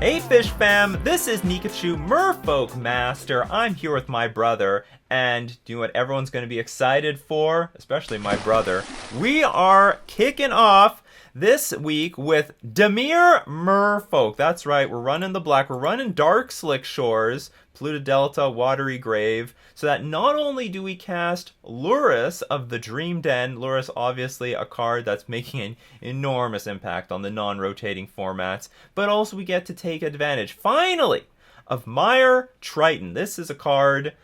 Hey Fish Fam, this is Nikachu, Merfolk Master. I'm here with my brother, and do you know what everyone's going to be excited for? Especially my brother. We are kicking off this week with Dimir Merfolk. That's right, we're running the black, we're running Dark Slick Shores, Polluted Delta, Watery Grave, so that not only do we cast Lurrus of the Dream Den, Lurrus obviously a card that's making an enormous impact on the non-rotating formats, but also we get to take advantage, finally, of Mire Triton. This is a card,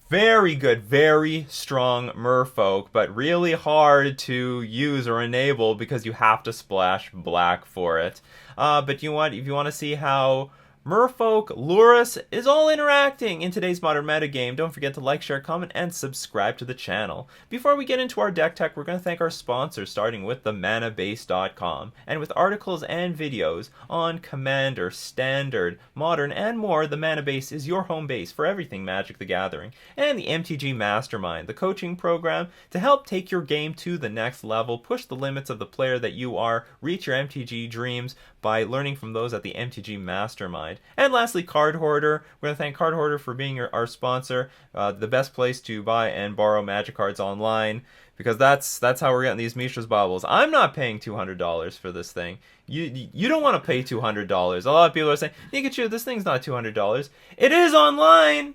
very good, very strong Merfolk, but really hard to use or enable because you have to splash black for it. But you know what? If you want to see how Merfolk, Lurrus is all interacting in today's modern metagame, don't forget to like, share, comment, and subscribe to the channel. Before we get into our deck tech, we're going to thank our sponsors, starting with themanabase.com. And with articles and videos on Commander, Standard, Modern, and more, the Mana Base is your home base for everything Magic the Gathering. And the MTG Mastermind, the coaching program to help take your game to the next level, push the limits of the player that you are, reach your MTG dreams by learning from those at the MTG Mastermind. And lastly, Card Hoarder. We're going to thank Card Hoarder for being our sponsor, the best place to buy and borrow Magic cards online, because that's how we're getting these Mishra's Baubles. I'm not paying $200 for this thing. You don't want to pay $200. A lot of people are saying, Nikachu, this thing's not $200. It is online!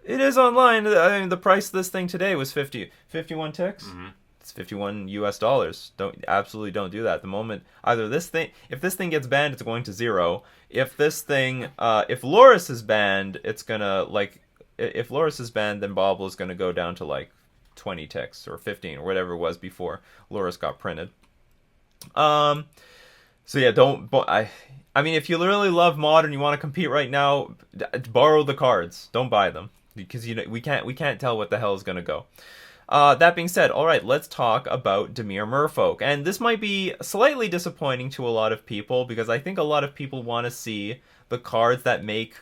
It is online. I mean, the price of this thing today was 51 ticks? Mm-hmm. It's 51 US dollars. Absolutely don't do that. At the moment, either this thing, if this thing gets banned, it's going to zero. If this thing, if Lurrus is banned, it's gonna, like, if Lurrus is banned, then Bauble is gonna go down to like 20 ticks or 15 or whatever it was before Lurrus got printed. So yeah, I mean, if you really love Modern, you want to compete right now, borrow the cards. Don't buy them, because we can't tell what the hell is gonna go. That being said, alright, let's talk about Dimir Merfolk. And this might be slightly disappointing to a lot of people, because I think a lot of people want to see the cards that make,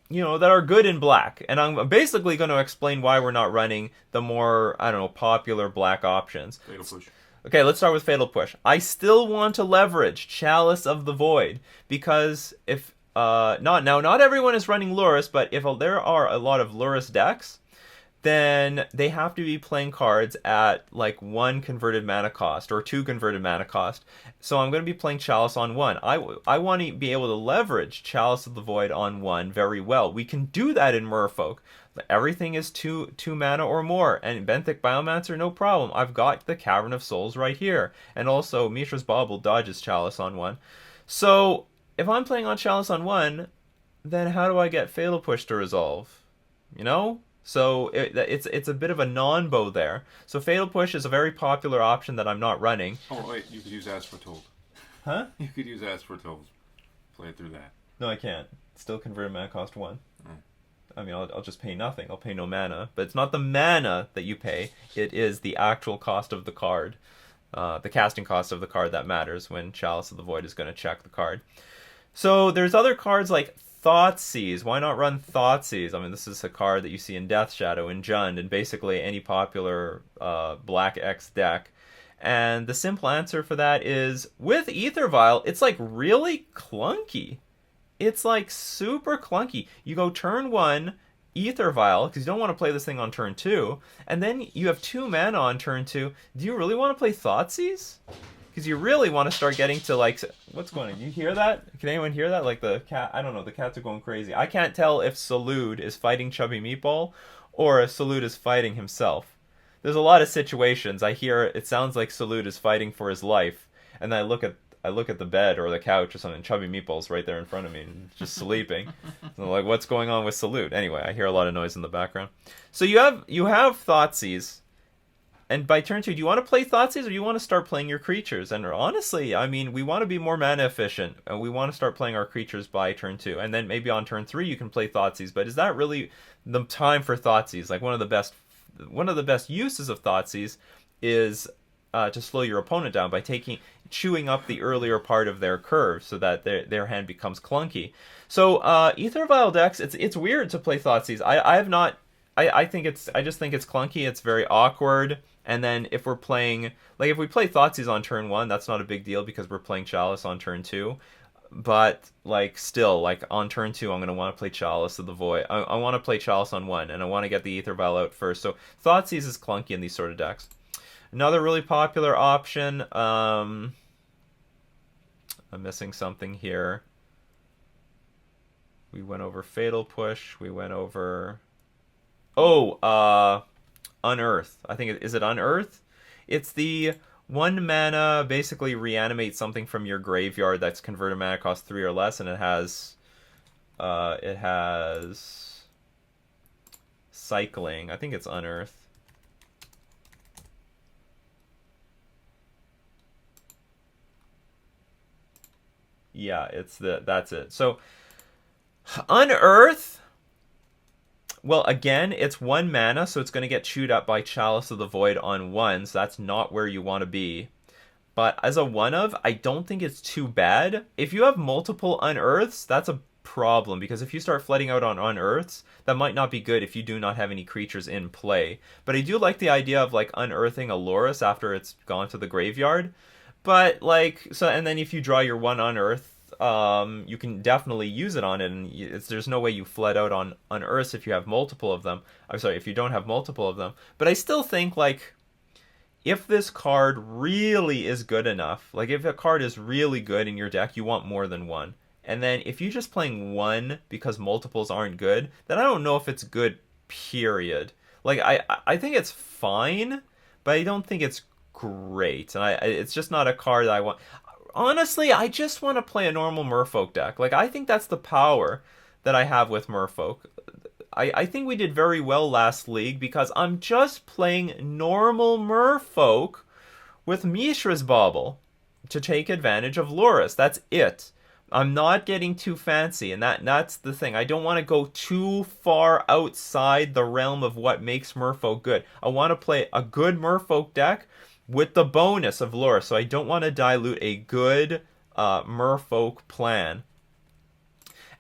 that are good in black. And I'm basically going to explain why we're not running the more, popular black options. Fatal Push. Okay, let's start with Fatal Push. I still want to leverage Chalice of the Void, because if, not everyone is running Lurrus, but if there are a lot of Lurrus decks, then they have to be playing cards at like 1 converted mana cost or 2 converted mana cost. So I'm going to be playing Chalice on 1. I want to be able to leverage Chalice of the Void on 1 very well. We can do that in Merfolk. Everything is 2 mana or more. And Benthic Biomancer, no problem. I've got the Cavern of Souls right here. And also Mishra's Bauble dodges Chalice on 1. So if I'm playing on Chalice on 1, then how do I get Fatal Push to resolve? So it's a bit of a non-bow there. So Fatal Push is a very popular option that I'm not running. Oh, wait, you could use Ask for Told. Huh? You could use Ask for Told. Play it through that. No, I can't. Still converted mana cost 1. Oh. I mean, I'll just pay nothing. I'll pay no mana. But it's not the mana that you pay. It is the actual cost of the card. The casting cost of the card that matters when Chalice of the Void is going to check the card. So there's other cards like Thoughtseize. Why not run Thoughtseize? I mean, this is a card that you see in Death Shadow, in Jund, and basically any popular Black X deck. And the simple answer for that is, with Aether Vial, it's like really clunky. It's like super clunky. You go turn 1, Aether Vial, because you don't want to play this thing on turn 2, and then you have 2 mana on turn 2. Do you really want to play Thoughtseize? Because you really want to start getting to, like, what's going on? You hear that? Can anyone hear that? Like the cat, I don't know, the cats are going crazy. I can't tell if Salud is fighting Chubby Meatball or if Salud is fighting himself. There's a lot of situations. I hear it sounds like Salud is fighting for his life, and then I look at the bed or the couch or something, Chubby Meatball's right there in front of me, just sleeping. So I'm like, what's going on with Salud? Anyway, I hear a lot of noise in the background. So you have Thoughtseize. And by turn 2, do you want to play Thoughtseize or do you want to start playing your creatures? And honestly, I mean, we want to be more mana efficient, and we want to start playing our creatures by turn 2. And then maybe on turn 3 you can play Thoughtseize. But is that really the time for Thoughtseize? Like one of the best uses of Thoughtseize is to slow your opponent down by chewing up the earlier part of their curve so that their hand becomes clunky. So Aether Vial decks, it's weird to play Thoughtseize. I just think it's clunky. It's very awkward. And then if we play Thoughtseize on turn 1, that's not a big deal because we're playing Chalice on turn 2. But like still, like on turn 2, I'm gonna want to play Chalice of the Void. I want to play Chalice on 1, and I want to get the Aether Vial out first. So Thoughtseize is clunky in these sort of decks. Another really popular option. I'm missing something here. We went over Fatal Push. We went over. Oh, Unearth. I think is it Unearth? It's the 1 mana basically reanimate something from your graveyard that's converted mana cost 3 or less, and it has cycling. I think it's Unearth. Yeah, that's it. So Unearth. Well, again, it's 1 mana, so it's going to get chewed up by Chalice of the Void on 1, so that's not where you want to be. But as a 1-of, I don't think it's too bad. If you have multiple Unearths, that's a problem, because if you start flooding out on Unearths, that might not be good if you do not have any creatures in play. But I do like the idea of, like, unearthing a Lurrus after it's gone to the graveyard. But, like, so, and then if you draw your 1 Unearth, you can definitely use it on it, and there's no way you fled out on Earth if you have multiple of them. I'm sorry, if you don't have multiple of them. But I still think, like, if this card really is good enough, like if a card is really good in your deck, you want more than 1. And then if you're just playing 1 because multiples aren't good, then I don't know if it's good, period. Like, I think it's fine, but I don't think it's great. And it's just not a card that I want. Honestly, I just want to play a normal Merfolk deck. Like, I think that's the power that I have with Merfolk. I think we did very well last league because I'm just playing normal Merfolk with Mishra's Bauble to take advantage of Lurrus. That's it. I'm not getting too fancy, and that's the thing. I don't want to go too far outside the realm of what makes Merfolk good. I want to play a good Merfolk deck with the bonus of Lurrus, so I don't want to dilute a good Merfolk plan.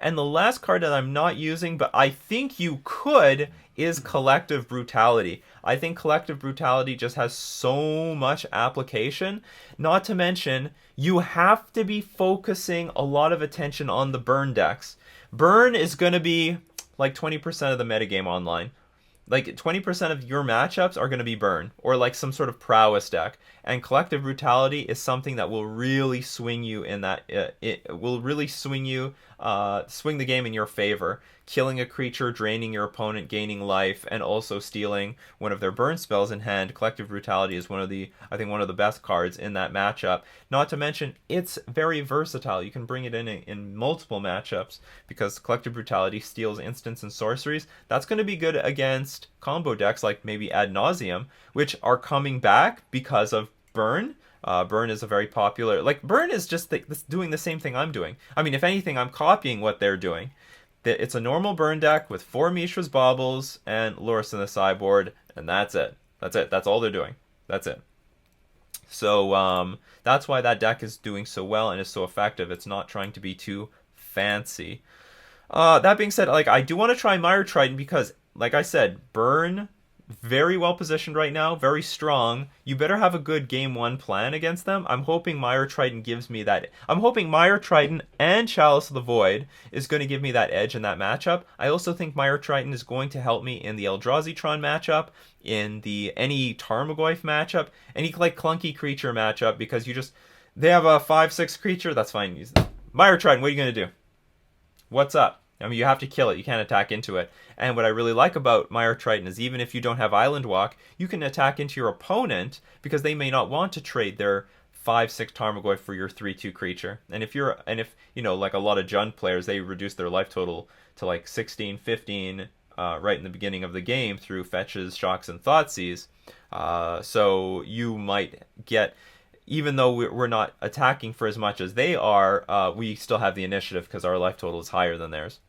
And the last card that I'm not using, but I think you could, is Collective Brutality. I think Collective Brutality just has so much application. Not to mention, you have to be focusing a lot of attention on the burn decks. Burn is going to be like 20% of the metagame online. Like 20% of your matchups are going to be burn, or like some sort of prowess deck. And Collective Brutality is something that will really swing you in that. It will really swing the game in your favor. Killing a creature, draining your opponent, gaining life, and also stealing one of their burn spells in hand. Collective Brutality is one of the best cards in that matchup. Not to mention, it's very versatile. You can bring it in multiple matchups because Collective Brutality steals instants and sorceries. That's going to be good against combo decks like maybe Ad Nauseam, which are coming back because of Burn. Burn is a very popular... Like, Burn is just doing the same thing I'm doing. I mean, if anything, I'm copying what they're doing. It's a normal Burn deck with 4 Mishra's Baubles and Lurrus in the sideboard, and that's it. That's it. That's all they're doing. That's it. So, that's why that deck is doing so well and is so effective. It's not trying to be too fancy. That being said, like, I do want to try Mire Triton because, like I said, Burn... very well positioned right now, very strong. You better have a good game 1 plan against them. I'm hoping Mire Triton gives me that. I'm hoping Mire Triton and Chalice of the Void is going to give me that edge in that matchup. I also think Mire Triton is going to help me in the Eldrazi-Tron matchup, in any Tarmogoyf matchup, any like clunky creature matchup, because they have a 5/6 creature, that's fine. Mire Triton, what are you going to do? What's up? I mean, you have to kill it. You can't attack into it. And what I really like about Mire Triton is even if you don't have Island Walk, you can attack into your opponent because they may not want to trade their 5/6 Tarmogoyf for your 3/2 creature. And if you know, like a lot of Jund players, they reduce their life total to like 16, 15 right in the beginning of the game through fetches, shocks, and Thoughtseize. So you might get... Even though we're not attacking for as much as they are, we still have the initiative because our life total is higher than theirs.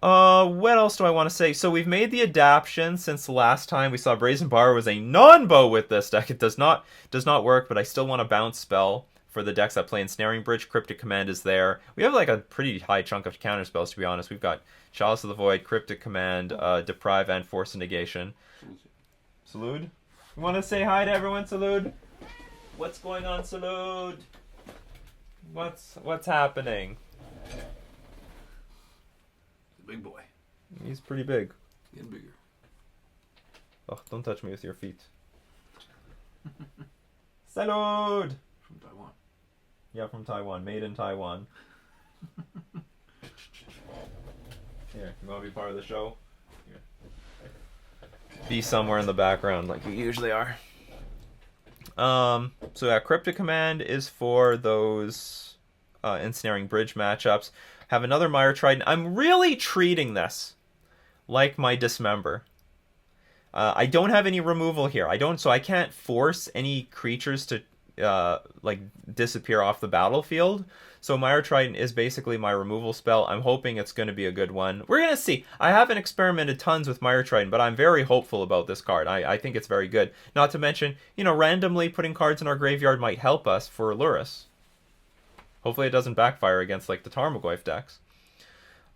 What else do I want to say? So we've made the adaptation since the last time we saw Brazen Bar was a non-bow with this deck. It does not work, but I still want a bounce spell for the decks that play Ensnaring Bridge. Cryptic Command is there. We have like a pretty high chunk of counter spells, to be honest. We've got Chalice of the Void, Cryptic Command, Deprive, and Force of Negation. Salud? You want to say hi to everyone, Salud? What's going on, Salud? What's happening? Big boy. He's pretty big. Getting bigger. Oh, don't touch me with your feet. Salud! From Taiwan. Yeah, from Taiwan. Made in Taiwan. Here, you want to be part of the show? Here. Be somewhere in the background like you usually are. So yeah, Cryptic Command is for those ensnaring bridge matchups. Have another Mire Trident. I'm really treating this like my Dismember. I don't have any removal here. So I can't force any creatures to like disappear off the battlefield. So Mire Trident is basically my removal spell. I'm hoping it's going to be a good one. We're going to see. I haven't experimented tons with Mire Trident, but I'm very hopeful about this card. I think it's very good. Not to mention, randomly putting cards in our graveyard might help us for Lurrus. Hopefully it doesn't backfire against like the Tarmogoyf decks.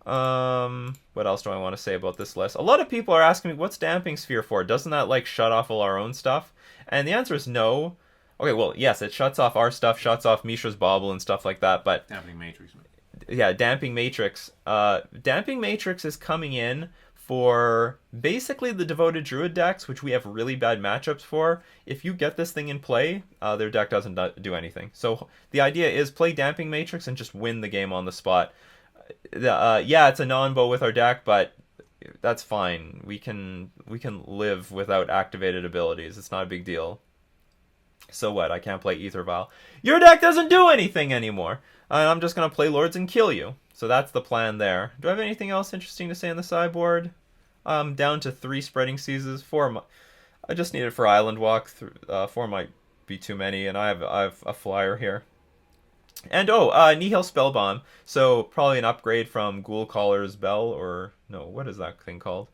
What else do I want to say about this list? A lot of people are asking me, what's Damping Sphere for? Doesn't that like shut off all our own stuff? And the answer is no. Okay, well, yes, it shuts off our stuff, shuts off Mishra's Bauble and stuff like that, but... Damping Matrix. Yeah, Damping Matrix. Damping Matrix is coming in for basically the Devoted Druid decks, which we have really bad matchups for. If you get this thing in play, their deck doesn't do anything. So the idea is play Damping Matrix and just win the game on the spot. Yeah, it's a non-bow with our deck, but that's fine. We can live without activated abilities. It's not a big deal. So what? I can't play Aether Vial. Your deck doesn't do anything anymore. And I'm just going to play Lords and kill you. So that's the plan there. Do I have anything else interesting to say on the sideboard? Down to 3 Spreading Seasons. 4. I just need it for Island Walk. 4 might be too many. And I have a flyer here. And Nihil Spellbomb. So probably an upgrade from Ghoul Caller's Bell. Or no, what is that thing called?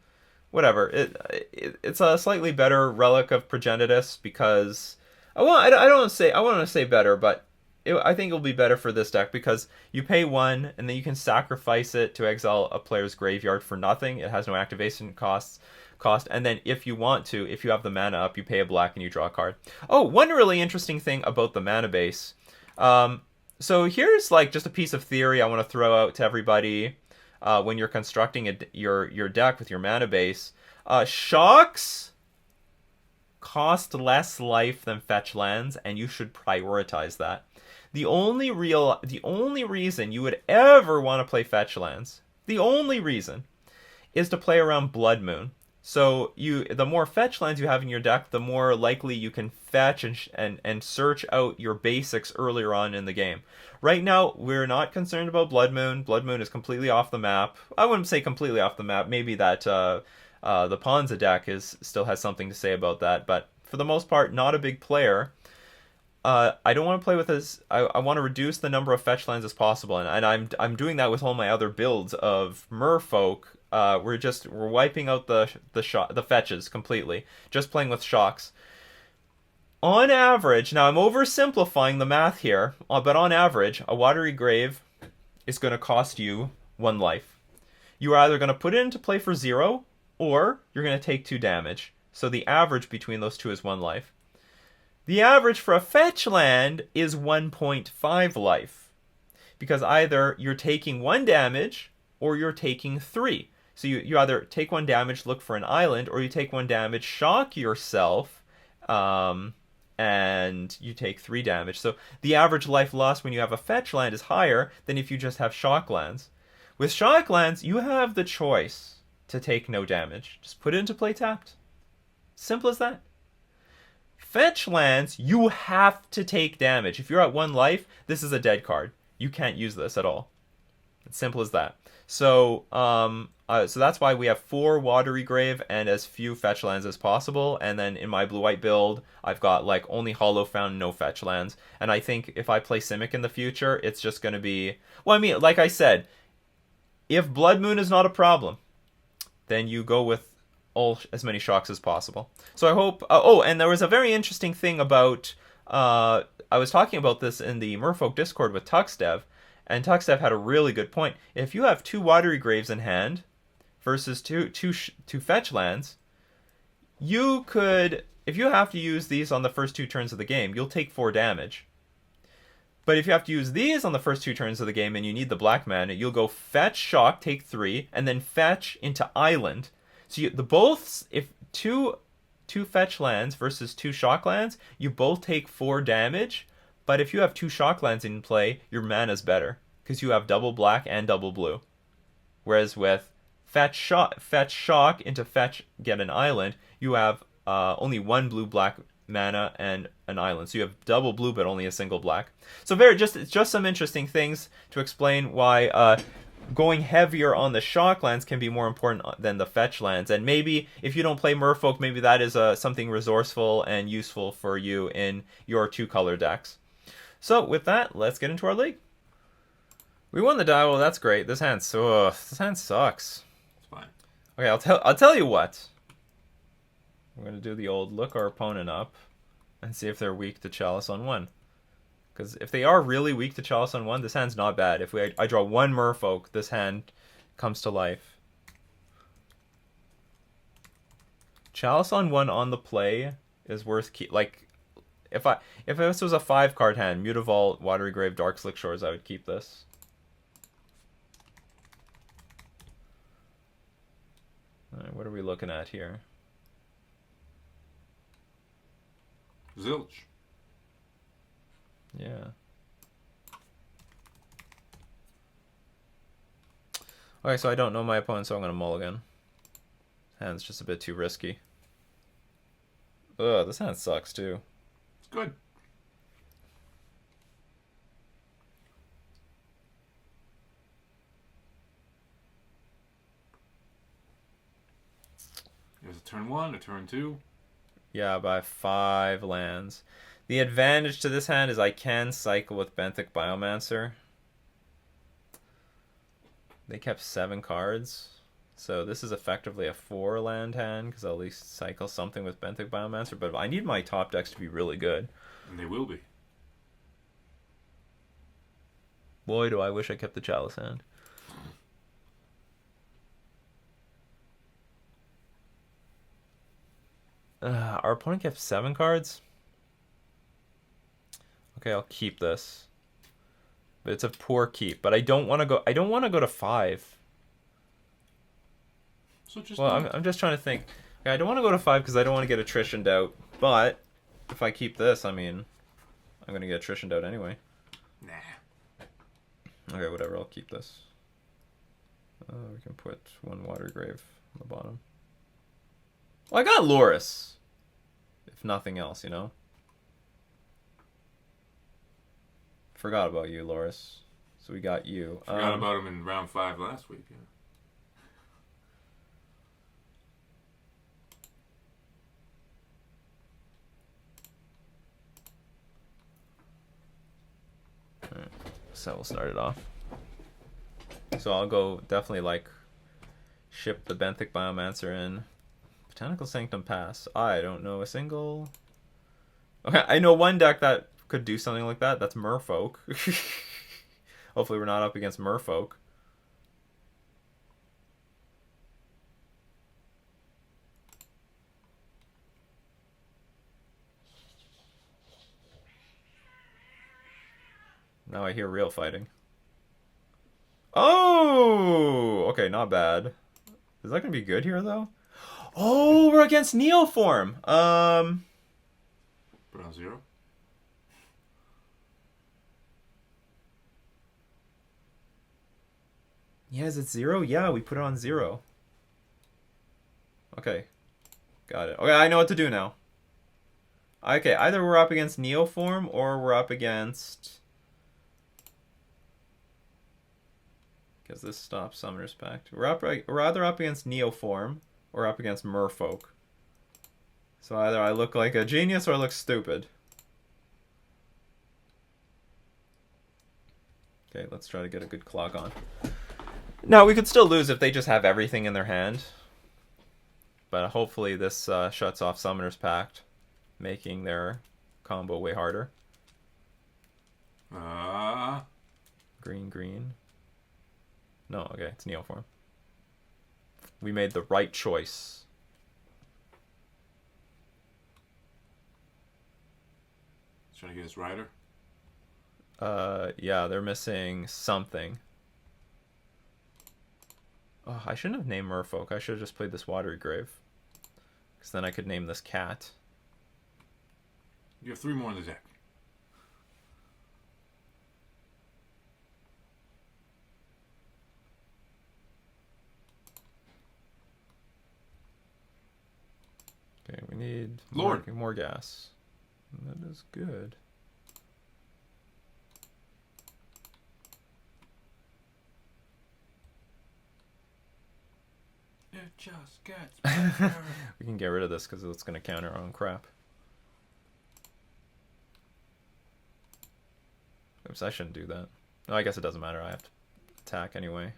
Whatever. It's a slightly better relic of Progenitus because... I want to say better, but I think it'll be better for this deck because you pay 1 and then you can sacrifice it to exile a player's graveyard for nothing. It has no activation cost, and then if you want to, if you have the mana up, you pay a black and you draw a card. Oh, one really interesting thing about the mana base. So here's like just a piece of theory I want to throw out to everybody when you're constructing your deck with your mana base. Shocks cost less life than fetch lands, and you should prioritize that. The only reason you would ever want to play fetch lands, the only reason, is to play around Blood Moon. So the more fetch lands you have in your deck, the more likely you can fetch and search out your basics earlier on in the game. Right now, we're not concerned about Blood Moon. Blood Moon is completely off the map. I wouldn't say completely off the map. Maybe that the Ponza deck still has something to say about that, but for the most part, not a big player. I don't want to play with this. I want to reduce the number of fetch lands as possible, and I'm doing that with all my other builds of Merfolk. We're wiping out the fetches completely, just playing with shocks. On average, now I'm oversimplifying the math here, but on average, a Watery Grave is going to cost you 1 life. You are either going to put it into play for 0, or you're going to take 2 damage. So the average between those two is 1 life. The average for a fetch land is 1.5 life. Because either you're taking 1 damage, or you're taking 3. So you either take 1 damage, look for an island, or you take 1 damage, shock yourself, and you take 3 damage. So the average life lost when you have a fetch land is higher than if you just have shock lands. With shock lands, you have the choice to take no damage. Just put it into play tapped. Simple as that. Fetch lands, you have to take damage. If you're at 1 life, this is a dead card. You can't use this at all. It's simple as that. So, so that's why we have 4 Watery Grave and as few fetch lands as possible. And then in my blue-white build, I've got like only Hollow Found, no fetch lands. And I think if I play Simic in the future, it's just going to be... Well, I mean, like I said, if Blood Moon is not a problem, then you go with as many shocks as possible. So I hope... and there was a very interesting thing about... I was talking about this in the Merfolk Discord with Tuxdev, and Tuxdev had a really good point. If you have 2 Watery Graves in hand versus two fetch lands, you could... If you have to use these on the first 2 turns of the game, you'll take 4 damage. But if you have to use these on the first 2 turns of the game and you need the black mana, you'll go fetch shock, take 3, and then fetch into island. So if two fetch lands versus 2 shock lands, you both take 4 damage. But if you have 2 shock lands in play, your mana's better because you have double black and double blue. Whereas with fetch shock into fetch get an island, you have only 1 blue black mana and an island. So you have double blue but only a single black. So it's just some interesting things to explain why going heavier on the shock lands can be more important than the fetch lands. And maybe if you don't play Merfolk, maybe that is something resourceful and useful for you in your 2-color decks. So with that, let's get into our league. We won the die. Well, that's great. This hand sucks. It's fine. Okay, I'll tell you what. We're gonna do the old look our opponent up and see if they're weak to Chalice on 1. Because if they are really weak to Chalice on 1, this hand's not bad. If I draw 1 Merfolk, this hand comes to life. Chalice on 1 on the play is worth if this was a 5-card hand, Mutavault, Watery Grave, Dark Slick Shores, I would keep this. Alright, what are we looking at here? Zilch. Yeah. Okay, so I don't know my opponent, so I'm going to mulligan. Hand's just a bit too risky. Ugh, this hand sucks too. It's good. There's a turn 1, a turn 2. Yeah, by 5 lands. The advantage to this hand is I can cycle with Benthic Biomancer. They kept 7 cards. So this is effectively a 4-land hand, because I'll at least cycle something with Benthic Biomancer. But I need my top decks to be really good. And they will be. Boy, do I wish I kept the Chalice hand. Our opponent kept 7 cards. Okay, I'll keep this. But it's a poor keep. But I don't want to go. I don't want to go to 5. So just I'm just trying to think. Okay, I don't want to go to 5 because I don't want to get attritioned out. But if I keep this, I mean, I'm gonna get attritioned out anyway. Nah. Okay, whatever. I'll keep this. We can put 1 Water Grave on the bottom. Well, I got Lurrus. If nothing else, you know. Forgot about you, Lurrus. So we got you. Forgot about him in round 5 last week. Yeah. Alright, so we'll start it off. So I'll go definitely ship the Benthic Biomancer in. Botanical Sanctum pass. I don't know a single. Okay, I know one deck that could do something like that. That's Merfolk. Hopefully we're not up against Merfolk. Now I hear real fighting. Oh! Okay, not bad. Is that going to be good here, though? Oh, we're against Neoform. Brown 0. Yeah, is it 0? Yeah, we put it on 0. Okay. Got it. Okay, I know what to do now. Okay, either we're up against Neoform or we're up against... Because this stops Summoner's Pact. We're either up against Neoform or up against Merfolk. So either I look like a genius or I look stupid. Okay, let's try to get a good clock on. Now, we could still lose if they just have everything in their hand. But hopefully this shuts off Summoner's Pact, making their combo way harder. Green, green. No, okay, it's Neoform. We made the right choice. Trying to get his rider. Yeah, they're missing something. Oh, I shouldn't have named Merfolk. I should have just played this Watery Grave. Because then I could name this cat. You have 3 more in the deck. Okay, we need Lord. more gas. That is good. It just gets better. We can get rid of this because it's going to counter our own crap. Oops, I shouldn't do that. No, I guess it doesn't matter. I have to attack anyway.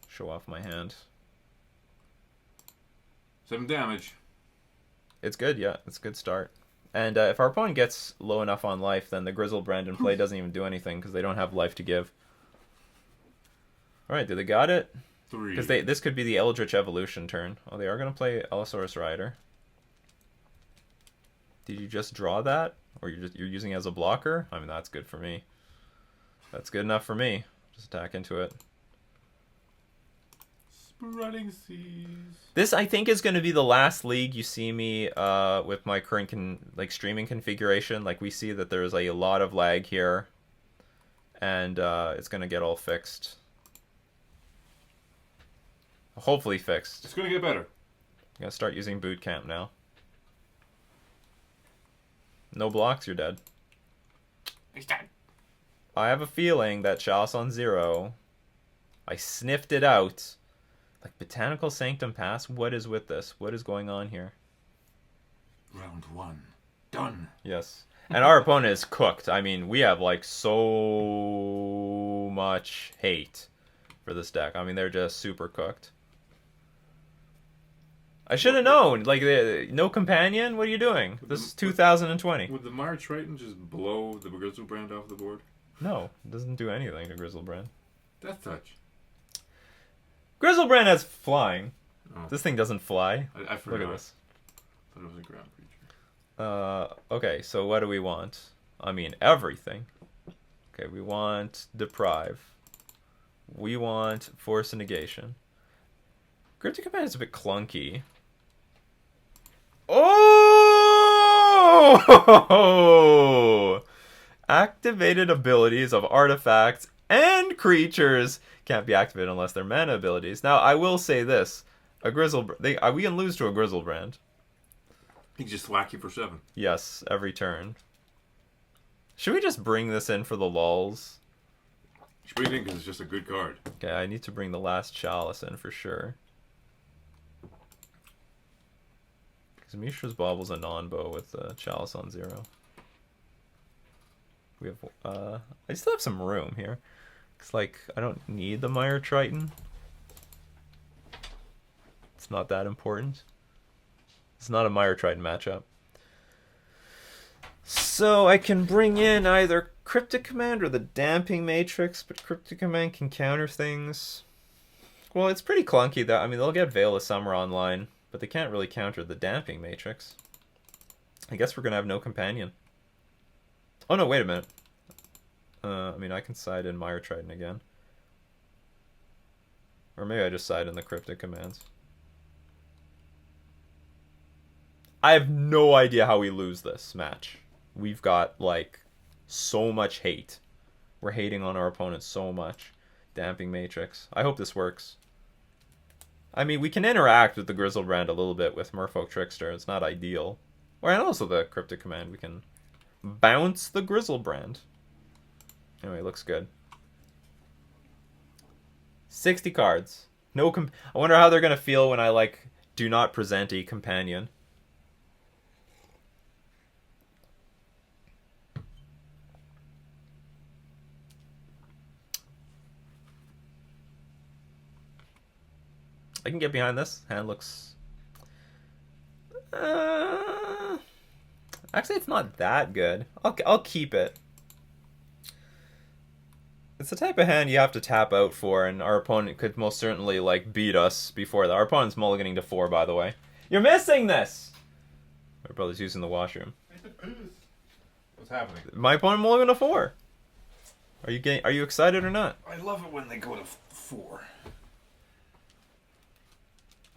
Show off my hand. 7 damage. It's good, yeah. It's a good start. And if our opponent gets low enough on life, then the Grizzlebrand in play doesn't even do anything because they don't have life to give. Alright, do they got it? 3. Because this could be the Eldritch Evolution turn. Oh, they are going to play Allosaurus Rider. Did you just draw that? Or you're using it as a blocker? I mean, that's good for me. That's good enough for me. Just attack into it. Spreading seas. This, I think, is going to be the last league you see me with my current streaming configuration. Like, we see that there's a lot of lag here. And it's going to get all fixed. Hopefully fixed. It's going to get better. I'm going to start using boot camp now. No blocks, you're dead. He's dead. I have a feeling that Chalice on 0, I sniffed it out. Like, Botanical Sanctum Pass? What is with this? What is going on here? Round 1. Done. Yes. And our opponent is cooked. I mean, we have, like, so much hate for this deck. I mean, they're just super cooked. I should have known. Like, no companion? What are you doing? This is 2020. Would the Mire Triton just blow the Grizzlebrand off the board? No, it doesn't do anything to Grizzlebrand. Death Touch. Grizzlebrand has flying. Oh. This thing doesn't fly. I forgot. Look at this. I thought it was a ground creature. Okay, so what do we want? I mean, everything. Okay, we want Deprive. We want Force and Negation. Cryptic Command is a bit clunky. Oh! Activated abilities of artifacts and creatures can't be activated unless they're mana abilities. Now, I will say this. We can lose to a Grizzlebrand. He can just whack you for 7. Yes, every turn. Should we just bring this in for the lulz? You should bring it in because it's just a good card. Okay, I need to bring the last Chalice in for sure. Because Mishra's Bauble's a non-bow with Chalice on 0. We have, I still have some room here. It's like, I don't need the Mire Triton. It's not that important. It's not a Mire Triton matchup. So I can bring in either Cryptic Command or the Damping Matrix, but Cryptic Command can counter things. Well, it's pretty clunky though. I mean, they'll get Veil of Summer online, but they can't really counter the Damping Matrix. I guess we're going to have no companion. Oh no, wait a minute. I mean, I can side in Mire Triton again. Or maybe I just side in the Cryptic Commands. I have no idea how we lose this match. We've got, like, so much hate. We're hating on our opponent so much. Damping Matrix. I hope this works. I mean, we can interact with the Grizzlebrand a little bit with Merfolk Trickster. It's not ideal. Or, and also the Cryptic Command. We can bounce the Grizzlebrand. Anyway, looks good. 60 cards. No I wonder how they're going to feel when I, like, do not present a companion. I can get behind this. Hand looks... Actually, it's not that good. I'll keep it. It's the type of hand you have to tap out for, and our opponent could most certainly, like, beat us before that. Our opponent's mulliganing to 4, by the way. You're missing this! My brother's using the washroom. What's happening? My opponent mulliganed to 4. Are you excited or not? I love it when they go to 4.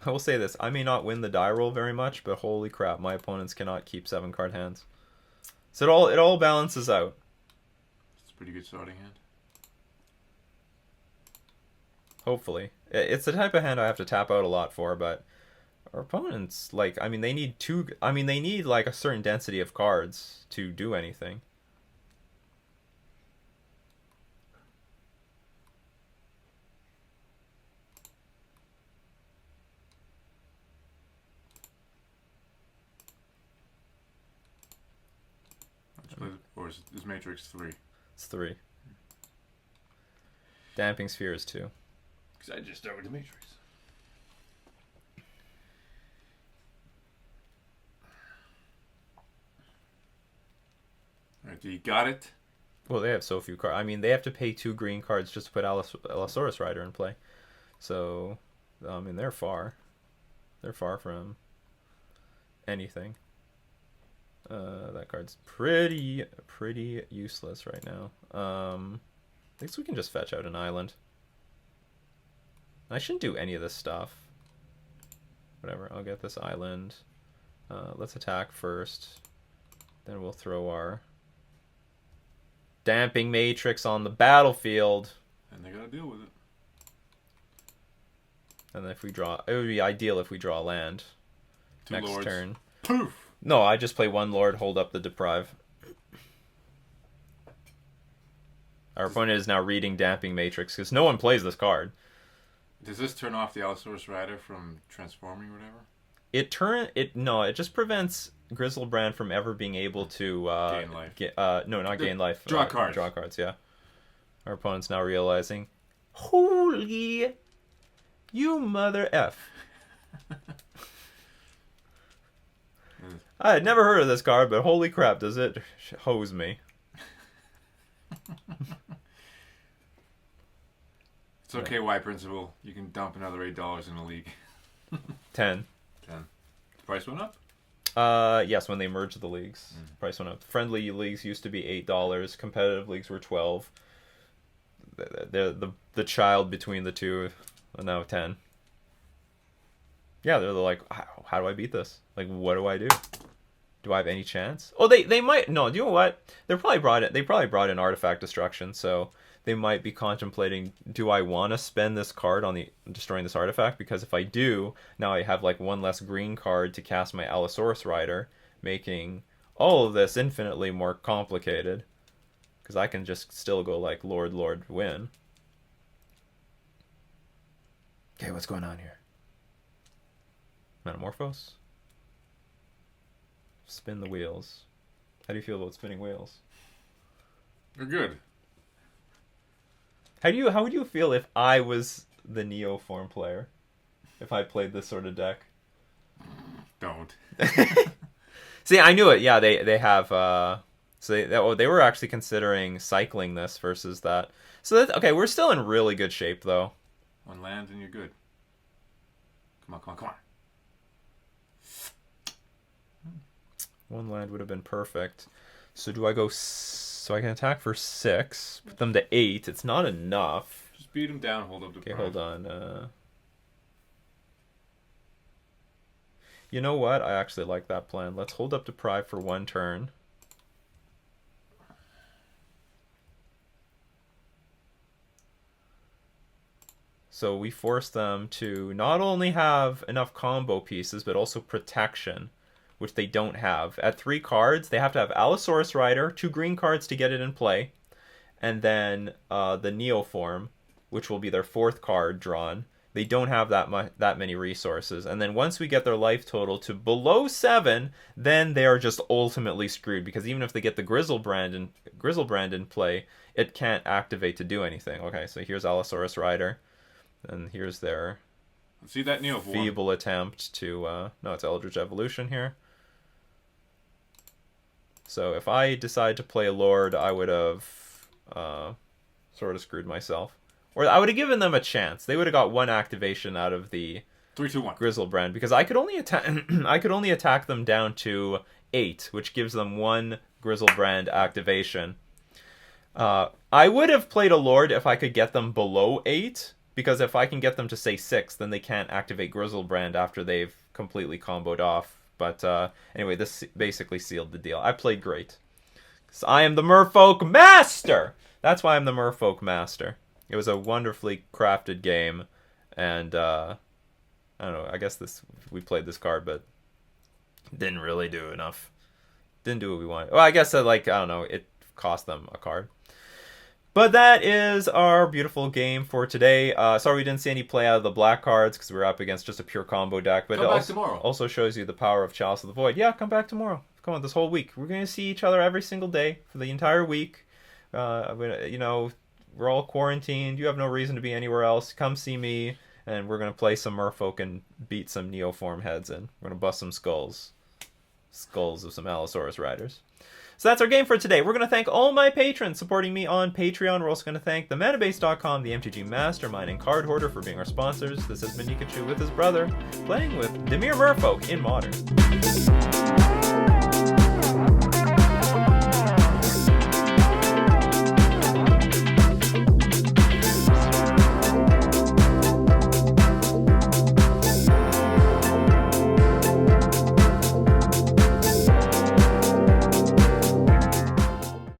I will say this: I may not win the die roll very much, but holy crap, my opponents cannot keep 7-card hands. So it all balances out. It's a pretty good starting hand. Hopefully, it's the type of hand I have to tap out a lot for, but our opponents, like, I mean, they need like a certain density of cards to do anything. Or is Matrix 3? It's 3. Damping Sphere is 2. Because I just started the Matrix. Alright, do you got it? Well, they have so few cards. I mean, they have to pay 2 green cards just to put Allosaurus Rider in play. So, I mean, they're far. They're far from anything. That card's pretty useless right now. I guess we can just fetch out an island. I shouldn't do any of this stuff. Whatever, I'll get this island. Let's attack first. Then we'll throw our Damping Matrix on the battlefield. And they gotta deal with it. And then if we draw... It would be ideal if we draw land. 2 next lords. turn. Poof! No, I just play 1 lord, hold up the deprive. Our opponent is now reading Damping Matrix, because no one plays this card. Does this turn off the Allosaurus Rider from transforming or whatever? It just prevents Grizzlebrand from ever being able to gain life. Gain life. Draw cards. Draw cards, yeah. Our opponent's now realizing, holy, you mother F. I had never heard of this card, but holy crap, does it hose me. It's okay, Y Principal. You can dump another $8 in the league. 10. Price went up? Yes, when they merged the leagues. Price went up. Friendly leagues used to be $8. Competitive leagues were 12. The child between the two are now 10. Yeah, they're like, how do I beat this? Like, what do I do? Do I have any chance? Oh, they might. No, you know what? They probably brought in Artifact Destruction, so they might be contemplating, do I want to spend this card on destroying this artifact? Because if I do, now I have like 1 less green card to cast my Allosaurus Rider, making all of this infinitely more complicated. Because I can just still go like Lord, win. Okay, what's going on here? Metamorphose? Spin the wheels. How do you feel about spinning wheels? They're good. How would you feel if I was the Neoform player? If I played this sort of deck? Don't. See, I knew it. Yeah, they have so they were actually considering cycling this versus that. So that's okay, we're still in really good shape though. 1 land and you're good. Come on. 1 land would have been perfect. So do I go... So I can attack for 6. Put them to 8. It's not enough. Just beat them down, hold up the Okay, hold on. You know what? I actually like that plan. Let's hold up Deprive for 1 turn. So we force them to not only have enough combo pieces, but also protection, which they don't have. At 3 cards, they have to have Allosaurus Rider, 2 green cards to get it in play, and then the Neoform, which will be their 4th card drawn. They don't have that many resources. And then once we get their life total to below 7, then they are just ultimately screwed, because even if they get the Grizzlebrand in play, it can't activate to do anything. Okay, so here's Allosaurus Rider, and here's their see that Neoform. Feeble attempt to... no, it's Eldritch Evolution here. So if I decide to play a Lord, I would have sort of screwed myself. Or I would have given them a chance. They would have got 1 activation out of the 3, 2, 1 Grizzlebrand, because I could only attack them down to 8, which gives them 1 Grizzlebrand activation. I would have played a Lord if I could get them below 8, because if I can get them to say 6, then they can't activate Grizzlebrand after they've completely comboed off. But anyway, this basically sealed the deal. I played great. So I am the Merfolk Master! That's why I'm the Merfolk Master. It was a wonderfully crafted game, and I don't know, I guess we played this card, but didn't really do enough. Didn't do what we wanted. Well, I guess I don't know, it cost them a card. But that is our beautiful game for today. Sorry we didn't see any play out of the black cards because we were up against just a pure combo deck. But Come back tomorrow. Also shows you the power of Chalice of the Void. Yeah, come back tomorrow. Come on, this whole week. We're going to see each other every single day for the entire week. You know, we're all quarantined. You have no reason to be anywhere else. Come see me, and we're going to play some Merfolk and beat some Neoform heads in. We're going to bust some skulls. Skulls of some Allosaurus riders. So that's our game for today. We're going to thank all my patrons supporting me on Patreon. We're also going to thank themetabase.com, the MTG Mastermind, and Card Hoarder for being our sponsors. This has been Nikachu with his brother, playing with Dimir Merfolk in Modern.